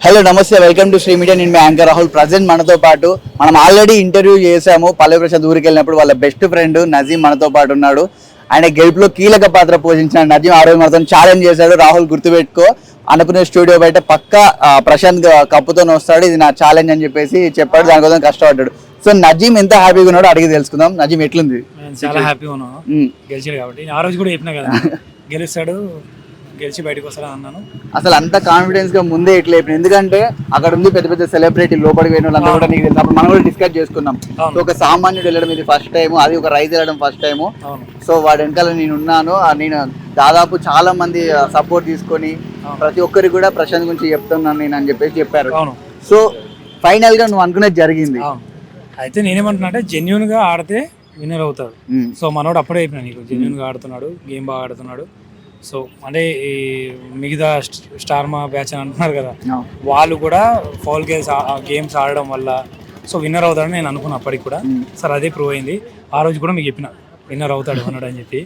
Hello నమస్తే, welcome to Shri media. నేను మీ anchor Rahul. Present మనతో పాటు మనం ఆల్రెడీ ఇంటర్వ్యూ చేసాము. పల్లవి ప్రసాద్ ఊరికి వెళ్ళినప్పుడు వాళ్ళ బెస్ట్ ఫ్రెండ్ నజీం మనతో పాటు ఉన్నాడు. ఆయన గెలుపులో కీలక పాత్ర పోషించిన నజీం ఆ రోజు మనతో ఛాలెంజ్ చేశాడు. రాహుల్ గుర్తుపెట్టుకో, అనుకునే స్టూడియో బయట పక్కా ప్రశాంత్ కప్పుతో వస్తాడు, ఇది నా ఛాలెంజ్ అని చెప్పేసి చెప్పాడు. దానికోసం కష్టపడ్డాడు. సో నజీం ఎంత హ్యాపీగా ఉన్నాడో అడిగి తెలుసుకుందాం. నజీం ఎట్లుంది? చాలా హ్యాపీగా ఉన్నాను గెలిచాడు కాబట్టి. ఆ రోజు కూడా చెప్పినా కదా గెలుస్తాడు, గెలిచి బయటకు వస్తాడని అన్నాను. అసలు అంత కాన్ఫిడెన్స్ గా ముందే ఎట్లా అయిపోయింది? ఎందుకంటే అక్కడ ఉంది పెద్ద పెద్ద సెలబ్రిటీ లోపలికి పోయిన వాళ్ళంతా కూడా నీకు తెలుసు. అప్పుడు మనం కూడా డిస్కస్ చేసుకున్నాం. సో ఒక సామాన్యుడు వెళ్ళడం ఇది ఫస్ట్ టైం, అది ఒక రైతు వెళ్ళడం ఫస్ట్ టైం. సో వాడి వెనకాల నేను ఉన్నాను. నేను దాదాపు చాలా మంది సపోర్ట్ తీసుకొని ప్రతి ఒక్కరికి కూడా ప్రశాంత్ గురించి చెప్తున్నాను నేను అని చెప్పేసి చెప్పారు. సో ఫైనల్ గా నువ్వు అనుకునేది జరిగింది. అయితే నేనేమంటున్నా అంటే జెన్యున్ గా ఆడితే విన్నర్ అవుతాడు. సో మనోడు అప్పుడే అయిపోయినా నీకు జెన్యున్ గా ఆడుతున్నాడు, గేమ్ బాగా ఆడుతున్నాడు. సో అంటే ఈ మిగతా స్టార్మా బ్యాచ్ అని అంటున్నారు కదా, వాళ్ళు కూడా ఫౌల్ గేమ్స్ ఆడడం వల్ల సో విన్నర్ అవుతాడని నేను అనుకున్నా అప్పటికి కూడా. సార్ అదే ప్రూవ్ అయింది. ఆ రోజు కూడా మీకు చెప్పిన విన్నర్ అవుతాడు అన్నాడు అని చెప్పి.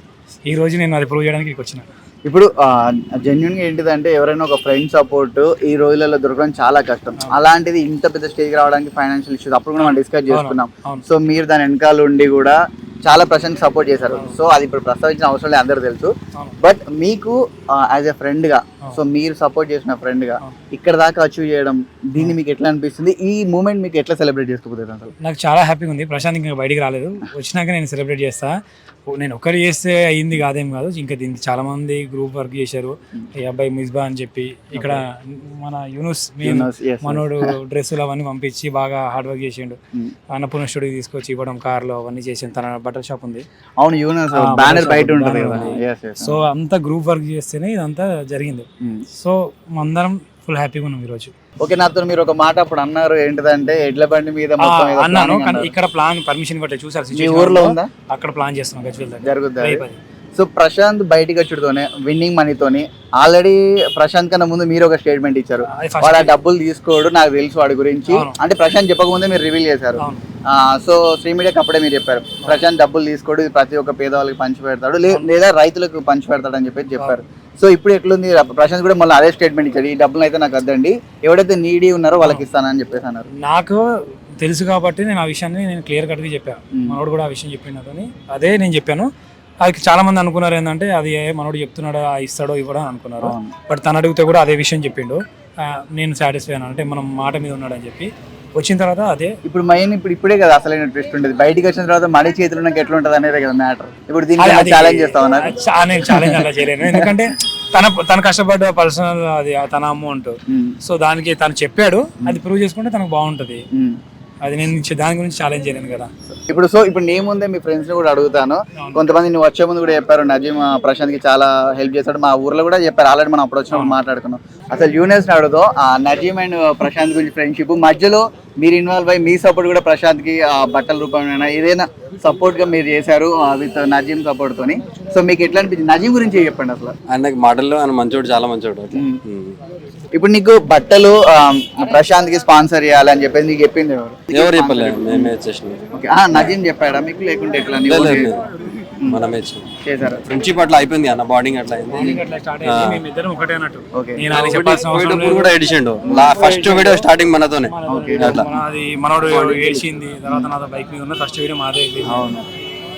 ఈ రోజు నేను అది ప్రూవ్ చేయడానికి వచ్చిన. ఇప్పుడు జెన్యున్ గా ఏంటిదంటే ఎవరైనా ఒక ఫ్రెండ్ సపోర్ట్ ఈ రోజులలో దొరకడం చాలా కష్టం. అలాంటిది ఇంత పెద్ద స్టేజ్ రావడానికి ఫైనాన్షియల్ ఇష్యూస్ అప్పుడు కూడా మనం డిస్కస్ చేసుకున్నాం. సో మీరు దాని వెనకాల ఉండి కూడా చాలా ప్రశాంత్ సపోర్ట్ చేశారు. సో అది ఇప్పుడు ప్రస్తావించిన అవసరం లేదు, అందరూ తెలుసు. బట్ మీకు యాజ్ ఎ ఫ్రెండ్ గా, సో మీరు సపోర్ట్ చేసిన ఫ్రెండ్ గా ఇక్కడ దాకా అచీవ్ చేయడం, దీన్ని మీకు ఎట్లా అనిపిస్తుంది? ఈ మూమెంట్ మీకు ఎట్లా సెలబ్రేట్ చేసుకోబోతుంది? అసలు నాకు చాలా హ్యాపీగా ఉంది. ప్రశాంత్ ఇంకా బయటికి రాలేదు, వచ్చినాక నేను సెలబ్రేట్ చేస్తా. నేను ఒక్కరు చేస్తే అయ్యింది కాదేం కాదు, ఇంకా దీనికి చాలా మంది గ్రూప్ వర్క్ చేశారు. ఈ అబ్బాయి మిస్బా అని చెప్పి ఇక్కడ మన యూనుస్ మనోడు డ్రెస్సులు అవన్నీ పంపించి బాగా హార్డ్ వర్క్ చేసిండు. అన్నపూర్ణ స్టూడియోకి తీసుకొచ్చి ఇవ్వడం, కార్లో అవన్నీ చేసిండు. తన బట్టల షాప్ ఉంది. అవును, యూనస్ బ్యానర్ బయట ఉంటుంది. సో అంతా గ్రూప్ వర్క్ చేస్తేనే ఇదంతా జరిగింది. సో అందరం ఫుల్ హ్యాపీగా ఉన్నాం ఈరోజు. ఓకే, నాతో మీరు ఒక మాట అప్పుడు అన్నారు, ఏంటిదంటే ఎడ్ల బండి మీద అన్నాను. ఇక్కడ ప్లాన్ పర్మిషన్ ఇవ్వట్లేదు, చూసారు ఊర్లో ఉందా? అక్కడ ప్లాన్ చేస్తున్నాం జరుగుతుంది. సో ప్రశాంత్ బయటికి వచ్చుడుతోనే విన్నింగ్ మనీతోని ఆల్రెడీ ప్రశాంత్ కన్నా ముందు మీరు ఒక స్టేట్మెంట్ ఇచ్చారు, వాడు ఆ డబ్బులు తీసుకోడు, నాకు తెలుసు వాడి గురించి అంటే ప్రశాంత్ చెప్పకముందే మీరు రివీల్ చేశారు. సో శ్రీ మీడియాకి అప్పుడే మీరు చెప్పారు ప్రశాంత్ డబ్బులు తీసుకోడు, ప్రతి ఒక్క పేదవాళ్ళకి పంచి పెడతాడు, లేదా రైతులకు పంచి పెడతాడు అని చెప్పారు. సో ఇప్పుడు ఎట్లుంది? ప్రశాంత్ కూడా మళ్ళీ అదే స్టేట్మెంట్ ఇచ్చాడు, ఈ డబ్బులు అయితే నాకు వద్దండి, ఎవడైతే నీడీ ఉన్నారో వాళ్ళకి ఇస్తానని చెప్పేసి అన్నారు. నాకు తెలుసు కాబట్టి నేను ఆ విషయాన్ని నేను క్లియర్ కట్గా చెప్పాను. మనోడు కూడా ఆ విషయం చెప్పిన కానీ అదే నేను చెప్పాను. అది చాలా మంది అనుకున్నారు ఏంటంటే అది మనోడు చెప్తున్నాడు ఇస్తాడో ఇవ్వడో అనుకున్నారు. బట్ తను అడిగితే కూడా అదే విషయం చెప్పిండు. నేను సాటిస్ఫై అయ్యాను, అంటే మనం మాట మీద ఉన్నాడు అని చెప్పి. వచ్చిన తర్వాత అదే ఇప్పుడు మెయిన్ ఇప్పుడే కదా అసలైన ట్విస్ట్ ఉండేది. బయటికి వచ్చిన తర్వాత మనీ చేతులు నాకు ఎట్లా ఉంటుంది అనేది కదా మ్యాటర్. ఇప్పుడు దీన్ని ఛాలెంజ్ చేస్తావు? నేను ఛాలెంజ్ అలా చేయలేను, ఎందుకంటే తన కష్టపడ్డ పర్సనల్ అది తన అమౌంట్. సో దానికి తను చెప్పాడు, అది ప్రూవ్ చేసుకుంటే తనకు బాగుంటది. అది నేను దాని గురించి ఛాలెంజ్ చేయలేను కదా. ఇప్పుడు నీ ముందే మీ ఫ్రెండ్స్ ని కూడా అడుగుతాను. కొంతమంది నువ్వు వచ్చే ముందు కూడా చెప్పారు నజీం ప్రశాంత్ కి చాలా హెల్ప్ చేశాడు, మా ఊర్లో కూడా చెప్పారు. ఆల్రెడీ మనం అప్పుడు వచ్చినప్పుడు మాట్లాడుకున్నాం. అసలు యూనియన్స్ ని అడుగుతాం నజీం అండ్ ప్రశాంత్ గురించి ఫ్రెండ్షిప్ మధ్యలో మీరు ఇన్వాల్వ్ అయ్యి మీ సపోర్ట్ కూడా ప్రశాంత్ కి బట్టల రూపంలో ఏదైనా సపోర్ట్ గా మీరు చేశారు విత్ నజీం సపోర్ట్ తోని. సో మీకు ఎట్లా అనిపించింది? నజీం గురించి చెప్పండి. అసలు ఆయనకి మాటల్లో ఆయన మంచోడు, చాలా మంచోడు. ఇప్పుడు నీకు బట్టలు ప్రశాంత్ కి స్పాన్సర్ చేయాలని చెప్పేసి నీకు చెప్పింది ఎవరు చెప్పలేదు, మేమే చేసినాం. నజీం చెప్పాడా మీకు, లేకుంటే ఎట్లా మనమే చేశారు? ఫ్రెండ్షిప్ అట్లా అయిపోయింది అన్న, బాండింగ్ అట్లా అయింది. కూడా ఎడిషండు ఫస్ట్ వీడియో స్టార్టింగ్ మనతోనే. మనోడు ఏడ్చింది తర్వాత నాతో బైక్ మీద ఉన్న ఫస్ట్ వీడియో మాదే.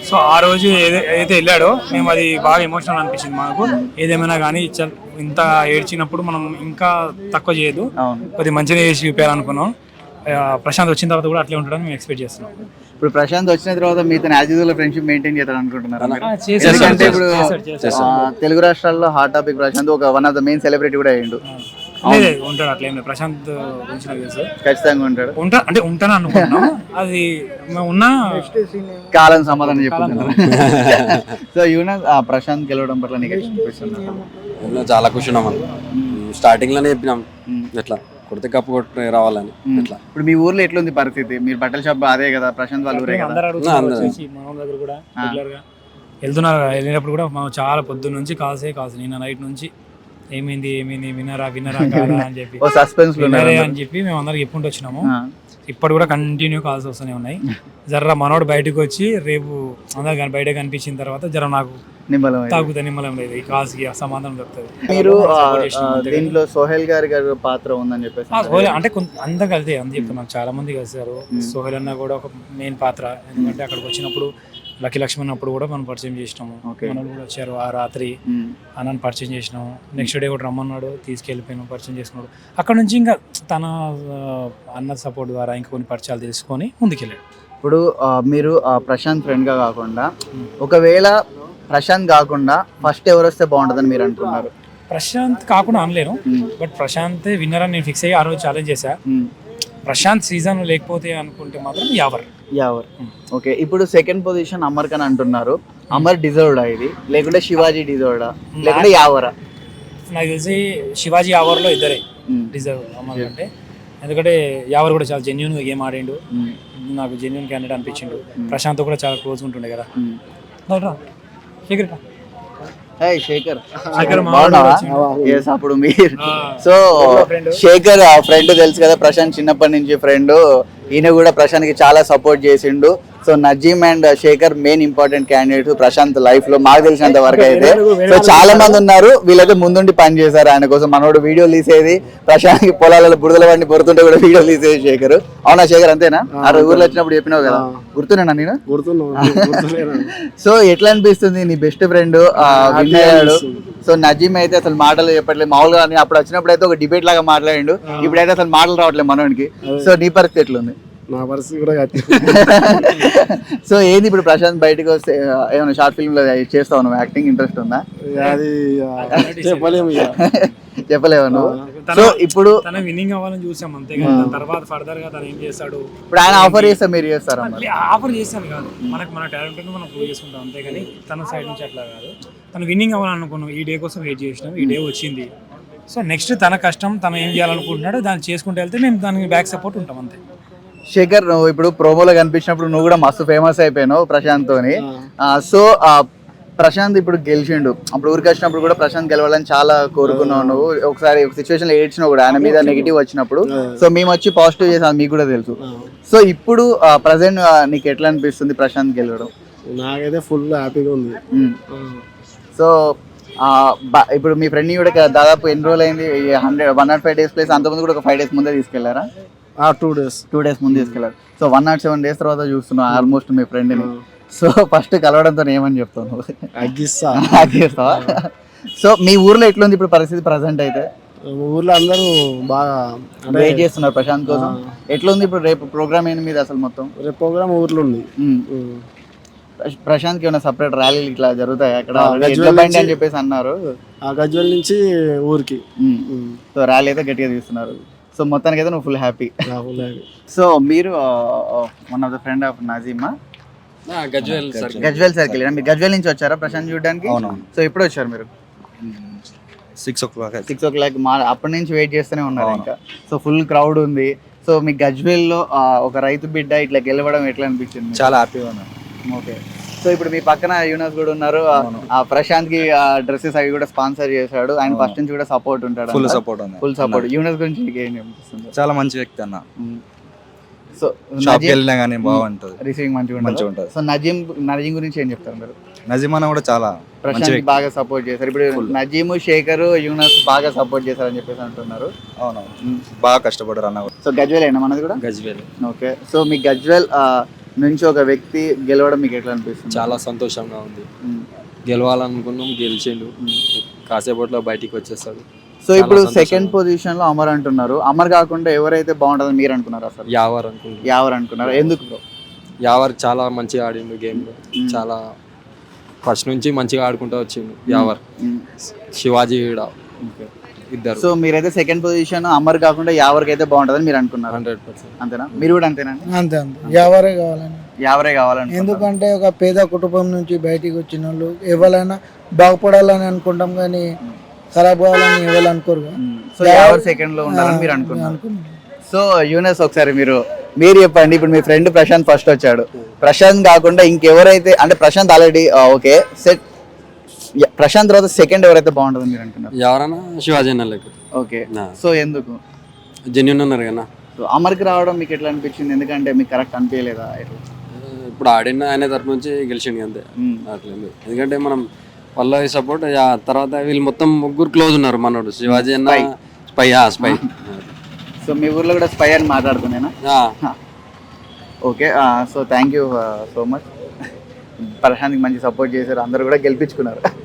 సో ఆ రోజు ఏదైతే వెళ్ళాడో మేము అది బాగా ఎమోషనల్ అనిపించింది మాకు. ఏదేమైనా కానీ ఇంత ఏడ్చినప్పుడు మనం ఇంకా తక్కువ చేయదు, కొద్దిగా మంచిగా చేసి చూపించాలనుకున్నాం. ప్రశాంత్ వచ్చిన తర్వాత కూడా అట్లే ఉంటాడని మేము ఎక్స్పెక్ట్ చేస్తున్నాం. ఇప్పుడు ప్రశాంత్ వచ్చిన తర్వాత మీతో యాజిజుల ఫ్రెండ్షిప్ మెయింటైన్ చేద్దాం అనుకుంటున్నారు? ఎందుకంటే ఇప్పుడు తెలుగు రాష్ట్రాల్లో హాట్ టాపిక్ ప్రశాంత్ ఒక one of the main celebrity కూడా అయ్యిండు. ఉంటాడు అట్లేం లేదు, ప్రశాంత్ గురించి నాకు తెలుసు. ఖచ్చితంగా ఉంటాడు. అంటే ఉంటాను అనుకుంటున్నాం, అది ఉన్నా కాలం సమాధానం చెప్పుకుంటున్నారు. సో యూనస్ ప్రశాంత్ గెలవడం పట్ల నీకు అనిపిస్తుంది? చాలా ఖుషి ఉన్నాం. స్టార్టింగ్ లోనే చెప్పినాం ఎట్లా కొడితే కప్పు కొట్టి రావాలని. ఎట్లా ఇప్పుడు మీ ఊర్లో ఎట్లుంది పరిస్థితి? మీరు బట్టల షాప్ అదే కదా, ప్రశాంత్ వాళ్ళ ఊరే కదా. దగ్గర కూడా రెగ్యులర్ గా వెళ్తున్నారు. వెళ్ళినప్పుడు కూడా మనం చాలా పొద్దున్న నుంచి కాల్సే నిన్న నైట్ నుంచి ఏమైంది ఏమైంది వినరా వినరా కాదా అని చెప్పి ఓ సస్పెన్స్ లో వినరే అని చెప్పి మేము అందరికి చెప్పుకుంటూ వచ్చినాము. ఇప్పుడు కూడా కంటిన్యూ కాల్స్ వస్తూనే ఉన్నాయి. జర్ర మనోడు బయటకు వచ్చి రేపు అందరు కానీ బయట కనిపించిన తర్వాత జర నాకు తాగుతా నిమ్మలం లేదు, ఈ కాల్స్ కి సమాధానం దొరుకుతుంది. మీరు దీంట్లో సోహెల్ గారి పాత్ర ఉందని చెప్పేసి అంటే అందరు కలిసి అంత చెప్తున్నాను, చాలా మంది కలిసారు. సోహెల్ అన్న కూడా ఒక మెయిన్ పాత్ర, ఎందుకంటే అక్కడికి వచ్చినప్పుడు లక్కీ లక్ష్మణ్ అప్పుడు కూడా మనం పరిచయం చేసినాము. మనోళ్ళు కూడా వచ్చారు ఆ రాత్రి, అన్నని పరిచయం చేసినాము. నెక్స్ట్ డే కూడా రమ్మన్నాడు, తీసుకెళ్ళిపోయినాం, పరిచయం చేసుకున్నాడు. అక్కడ నుంచి ఇంకా తన అన్న సపోర్ట్ ద్వారా ఇంకా కొన్ని పరిచయాలు తెలుసుకొని ముందుకెళ్ళాడు. ఇప్పుడు మీరు ప్రశాంత్ ఫ్రెండ్ గా కాకుండా ఒకవేళ ప్రశాంత్ కాకుండా ఫస్ట్ ఎవరు వస్తే బాగుంటుందని మీరు అనుకున్నారు? ప్రశాంత్ కాకుండా అనలేను, బట్ ప్రశాంత్ విన్నర్ అని నేను ఫిక్స్ అయ్యి ఆ రోజు ఛాలెంజ్ చేశా. ప్రశాంత్ సీజన్ లేకపోతే అనుకుంటే మాత్రం యావర్. ఓకే, ఇప్పుడు సెకండ్ పొజిషన్ అమర్ ఖాన్ అంటున్నారు. అమర్ డిజర్వ్డా ఇది, లేకుంటే శివాజీ డిజర్వ్డా, లేకుంటే యావరా? నాకు తెలిసి శివాజీ యావర్లో ఇద్దరే డిజర్వ్ అమర్ అంటే, ఎందుకంటే యావర్ కూడా చాలా జెన్యున్ గా గేమ్ ఆడిండు, నాకు జెన్యున్ క్యాండిడేట్ అనిపించిండు. ప్రశాంత్ కూడా చాలా క్లోజ్ ఉంటుండే కదా. శేఖర్ అప్పుడు మీరు సో శేఖర్ ఫ్రెండ్ తెలుసు కదా, ప్రశాంత్ చిన్నప్పటి నుంచి ఫ్రెండ్. ఈయన కూడా ప్రశాంత్ కి చాలా సపోర్ట్ చేసిండు. So Nazeem and Shekhar main important candidate Prashanth life లో, మాకు తెలిసినంత వరకు అయితే. సో చాలా మంది ఉన్నారు, వీళ్ళైతే ముందుండి పని చేశారు ఆయన కోసం. మనోడు వీడియో తీసేది, ప్రశాంత్ పొలాలలో బురదల వాడిని పొరుతుంటే కూడా వీడియో తీసేది శేఖర్. అవునా శేఖర్, అంతేనా? ఆ ఊర్లో వచ్చినప్పుడు చెప్పినావు కదా, గుర్తున్నా నేను? సో ఎట్లా అనిపిస్తుంది, నీ బెస్ట్ ఫ్రెండ్ విన్ అయ్యాడు. సో నజీమ్ అయితే అసలు మాటలు చెప్పట్లేదు మామూలుగా. అప్పుడు వచ్చినప్పుడు అయితే ఒక డిబేట్ లాగా మాట్లాడిండు, ఇప్పుడైతే అసలు మాటలు రావట్లేదు మనోడికి. సో నీ పరిస్థితి ఎట్లుంది? నా పరిస్థితి కూడా సో ఏంది ఇప్పుడు ప్రశాంత్ బయటకు వస్తే ఏమైనా షార్ట్ ఫిల్మ్ లో చేస్తావు నువ్వు? యాక్టింగ్ ఇంట్రెస్ట్ ఉందా? అది చెప్పలేము, చెప్పలేవు నువ్వు. సో ఇప్పుడు తన విన్నింగ్ అవ్వాలని చూసాం అంతే కదా, తర్వాత ఫర్దర్ గా తను ఏం చేస్తాడు. ఇప్పుడు ఆయన ఆఫర్ చేస్తే మీరు చేస్తారా? ఆఫర్ చేస్తాను కాదు, మన టాలెంట్ మనం ప్రూవ్ చేసుకుంటాం అంతే, కానీ తన సైడ్ నుంచి అట్లా కాదు. తను విన్నింగ్ అవ్వాలనుకున్నాం, ఈ డే కోసం వెయిట్ చేసినాం, ఈ డే వచ్చింది. సో నెక్స్ట్ తన కష్టం, తను ఏం చేయాలనుకుంటున్నాడో దాన్ని చేసుకుంటూ వెళ్తే మేము దానికి బ్యాక్ సపోర్ట్ ఉంటాం అంతే. శేఖర్, నువ్వు ఇప్పుడు ప్రోమోలో కనిపించినప్పుడు నువ్వు కూడా మస్తు ఫేమస్ అయిపోయినావు ప్రశాంత్ తోని. సో ప్రశాంత్ ఇప్పుడు గెలిచిండు, అప్పుడు ఊరికి వచ్చినప్పుడు కూడా ప్రశాంత్ గెలవాలని చాలా కోరుకున్నావు నువ్వు. ఒకసారి ఒక సిచ్యువేషన్ లో ఏడ్చినావు కూడా ఆయన మీద నెగిటివ్ వచ్చినప్పుడు. సో మేము వచ్చి పాజిటివ్ చేసాం, మీకు కూడా తెలుసు. సో ఇప్పుడు ప్రజెంట్ నీకు ఎట్లా అనిపిస్తుంది ప్రశాంత్ గెలవడం? నాకైతే ఫుల్ హ్యాపీగా ఉంది. సో ఇప్పుడు మీ ఫ్రెండ్ కూడా దాదాపు ఎన్ని రోజులు అయింది? 105 days ప్లేస్ అంతకుముందు కూడా ఒక 5 days ముందే తీసుకెళ్లారా? 2 days ముందు తీసుకెళ్లారు. సో 107 days తర్వాత చూస్తున్నావు ఆల్మోస్ట్ మీ ఫ్రెండ్ని. సో ఫస్ట్ కలవడంతో ఏమని చెప్తావు? అగ్గిస్తావా? సో మీ ఊర్లో ఎట్లుంది ఇప్పుడు పరిస్థితి ప్రజెంట్ అయితే? ఊర్లో అందరూ బాగా వెయిట్ చేస్తున్నారు ప్రశాంత్ కోసం. ఎట్లుంది ఇప్పుడు రేపు ప్రోగ్రామ్ ఏంది మీద అసలు మొత్తం? రేపు ప్రోగ్రామ్ ఊర్లో ఉంది. ప్రశాంత్ కి ఏమైనా సపరేట్ ర్యాలీలు ఇట్లా జరుగుతాయి అక్కడ అని చెప్పేసి అన్నారు. గజ్వెల్ నుంచి ఊరికి సో ర్యాలీ అయితే గట్టిగా తీస్తున్నారు. సో మొత్తానికి అయితే నువ్వు ఫుల్ హ్యాపీ. సో మీరు one of the friend of Nazima? Gajwel circle. మీరు గజ్వెల్ నుంచి వచ్చారా ప్రశాంత్ చూడడానికి? సో ఎప్పుడు వచ్చారు మీరు? 6 o'clock. అప్పటి నుంచి వెయిట్ చేస్తూనే ఉన్నారు ఇంకా. సో ఫుల్ క్రౌడ్ ఉంది. సో మీ గజ్వెల్ లో ఒక రైతు బిడ్డ ఇట్లా గెలవడం ఎట్లా అనిపించింది? చాలా హ్యాపీగా ఉన్నాను. ఓకే. సో ఇప్పుడు మీ పక్కన యూనస్ కూడా ఉన్నారు. ప్రశాంత్ కి డ్రెస్సెస్ అవి కూడా స్పాన్సర్ చేశాడు. ఆయన ఫస్ట్ నుంచి కూడా సపోర్ట్ ఉంటాడు. Full support. యూనస్ గురించి ఏం అనిపిస్తుంది? చాలా మంచి వ్యక్తి అన్న. సో షాప్కి వెళ్ళినా కానీ బాగుంటుంది, రిసీవింగ్ మంచిగా ఉంటుంది. సో నజీమ్ గురించి ఏం చెప్తారు మీరు? నజీమ్ అన్న కూడా చాలా ప్రశాంత్ బాగా సపోర్ట్ చేశారు. ఇప్పుడు నజీమ్, శేఖర్, యూనస్ బాగా సపోర్ట్ చేశారని చెప్పేసి అంటున్నారు. అవునవును, బాగా కష్టపడ్డారు అన్న. సో గజ్వెల్ అయినా మనది కూడా? గజ్వేల్. ఓకే. సో మీ గజ్వెల్ నుంచి ఒక వ్యక్తి గెలవడం మీకు ఎట్లా అనిపిస్తుంది? చాలా సంతోషంగా ఉంది. గెలవాలనుకున్నాం, గెలిచిండు, కాసేపట్లో బయటికి వచ్చేస్తాడు. సో ఇప్పుడు సెకండ్ పొజిషన్ లో అమర్ అంటున్నారు. అమర్ కాకుండా ఎవరైతే బాగుంటుందని మీరు అనుకున్నారు? అసలు యావర్ అనుకున్నారు. ఎందుకు? యావర్ చాలా మంచిగా ఆడిండు గేమ్ లో, చాలా ఫస్ట్ నుంచి మంచిగా ఆడుకుంటూ వచ్చిండు యావర్. శివాజీ కూడా ఇద్దరు. సో మీరైతే సెకండ్ పొజిషన్ అమర్ కాకుండా యావర్కి అయితే బాగుంటుందని మీరు అనుకున్నారు? 100%. అంతేనా? మీరు కూడా అంతేనా? అంతే యావరే కావాలని. ఎందుకంటే ఒక పేద కుటుంబం నుంచి బయటికి వచ్చిన వాళ్ళు ఎవరైనా బాగుపడాలని అనుకుంటాం, కానీ ఖరాబ్ కావాలని ఎవరు అనుకోరు. సో యావర్ సెకండ్ లో ఉండాలని మీరు అనుకున్నారు. సో యూనస్ ఒకసారి మీరు చెప్పండి. ఇప్పుడు మీ ఫ్రెండ్ ప్రశాంత్ ఫస్ట్ వచ్చాడు. ప్రశాంత్ కాకుండా ఇంకెవరైతే, అంటే Prashanth already okay set Prashanth తర్వాత సెకండ్ ఎవరైతే బాగుంటుంది మీరు అంటున్నారు? ఎవరైనా శివాజీ అన్న లెక్క ఓకే, నా. సో ఎందుకు? జెన్యున్ ఉన్నారు కదా. సో అమర్కి రావడం మీకు ఎట్లా అనిపించింది? ఎందుకంటే మీకు కరెక్ట్ అనిపించలేదా? ఇప్పుడు ఆడిన ఆయన తరపు నుంచి గెలిచిండు అంతే. అట్లేదు ఎందుకంటే మనం పల్లవి సపోర్ట్ తర్వాత వీళ్ళు మొత్తం ముగ్గురు క్లోజ్ ఉన్నారు. మనోడు శివాజీ అన్న స్పై స్పై. సో మీ ఊర్లో కూడా స్పై అని మాట్లాడుతున్నానా? Okay, so thank you so much. ప్రశాంత్కి మంచి సపోర్ట్ చేశారు, అందరూ కూడా గెలిపించుకున్నారు.